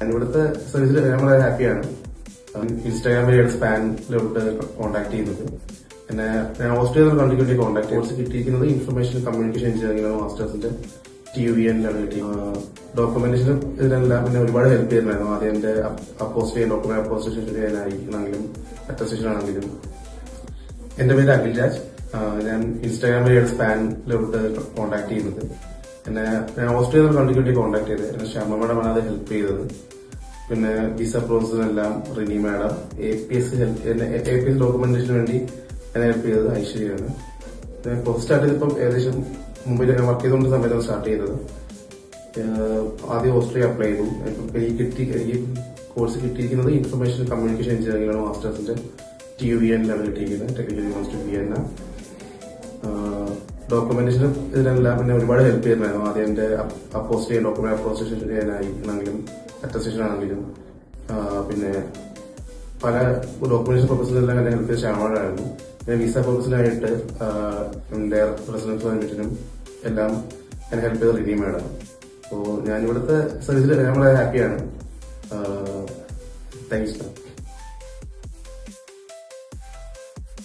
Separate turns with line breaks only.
ഞാനിവിടുത്തെ സർവീസിൽ ഞാൻ വളരെ ഹാപ്പിയാണ്. ഇൻസ്റ്റാഗ്രാം വഴിയാണ് സ്പാനിലോട്ട് കോൺടാക്ട് ചെയ്യുന്നത്. പിന്നെ ഞാൻ ഓസ്ട്രേലിയൻ കൺട്രിക്ക് വേണ്ടി കോൺടാക്ട് കോഴ്സ് കിട്ടിയിരിക്കുന്നത് ഇൻഫർമേഷൻ കമ്മ്യൂണിക്കേഷൻ എഞ്ചിനീയറിംഗ് മാസ്റ്റേഴ്സിന്റെ TUVN-ലാണ് കിട്ടിയത്. ഡോക്യുമെന്റേഷനും ഇതിനെല്ലാം പിന്നെ ഒരുപാട് ഹെൽപ്പ് ചെയ്യുന്നുണ്ടായിരുന്നു. ആദ്യം എന്റെ അപ്പോസ്റ്റ് ഡോക്യുമെന്റ് അപ്പോസ്റ്റേഷൻ ചെയ്യാനാണെങ്കിലും അറ്റസ്റ്റേഷൻ ആണെങ്കിലും. എന്റെ പേര് അഖിൽ രാജ്. ഞാൻ ഇൻസ്റ്റാഗ്രാം വഴിയാണ് സ്പാനിലോട്ട് കോൺടാക്ട് ചെയ്യുന്നത്. പിന്നെ ഞാൻ ഓസ്ട്രേലിയൻ കൺട്രിക്ക് വേണ്ടി കോൺടാക്ട് ചെയ്തത്. എന്നെ ഷമ മാഡമാണ് അത് ഹെൽപ്പ് ചെയ്തത്. പിന്നെ വിസ പ്രോസസ്സിനെല്ലാം റിനി മാഡം, APS ഡോക്യുമെന്റേഷന് വേണ്ടി എന്നെ ഹെൽപ്പ് ചെയ്തത് ഐശ്വര്യയാണ്. ഞാൻ കോഴ്സ് സ്റ്റാർട്ട് ചെയ്തപ്പോൾ ഏകദേശം മുമ്പിൽ ഞാൻ വർക്ക് ചെയ്തുകൊണ്ട് സമയത്താണ് സ്റ്റാർട്ട് ചെയ്തത്. ആദ്യം ഓസ്ട്രേലിയ അപ്ലൈ ചെയ്തു. എനിക്ക് കോഴ്സ് കിട്ടിയിരിക്കുന്നത് ഇൻഫർമേഷൻ കമ്മ്യൂണിക്കേഷൻ എഞ്ചിനീയറിംഗിലാണ് മാസ്റ്റേഴ്സിന്റെ TUVN-ലാണ് കിട്ടിയിരിക്കുന്നത്, ടെക്നിക്കൽ യൂണിവേഴ്സിറ്റി വിയന്ന. ഡോക്യുമെന്റേഷനും ഇതിനെല്ലാം പിന്നെ ഒരുപാട് ഹെൽപ്പ് ചെയ്യുന്നുണ്ടായിരുന്നു. ആദ്യം എന്റെ ഡോക്യുമെന്റ് അപ്പോസ്റ്റേഷൻ ചെയ്യാനാണെങ്കിലും അറ്റസ്റ്റേഷൻ ആണെങ്കിലും പിന്നെ പല ഡോക്യുമെന്റേഷൻ പർപ്പസിലെല്ലാം എന്നെ ഹെൽപ്പ് ചെയ്ത ശ്യാമളായിരുന്നു. പിന്നെ വിസ പർപ്പസിനായിട്ട് എന്റെ റെസിഡൻസ് പെർമിറ്റിനും എല്ലാം എന്നെ ഹെൽപ്പ് ചെയ്ത റിനി മാഡം. അപ്പോൾ ഞാനിവിടുത്തെ സർവീസിൽ ഞാൻ വളരെ ഹാപ്പിയാണ്. താങ്ക്സ്.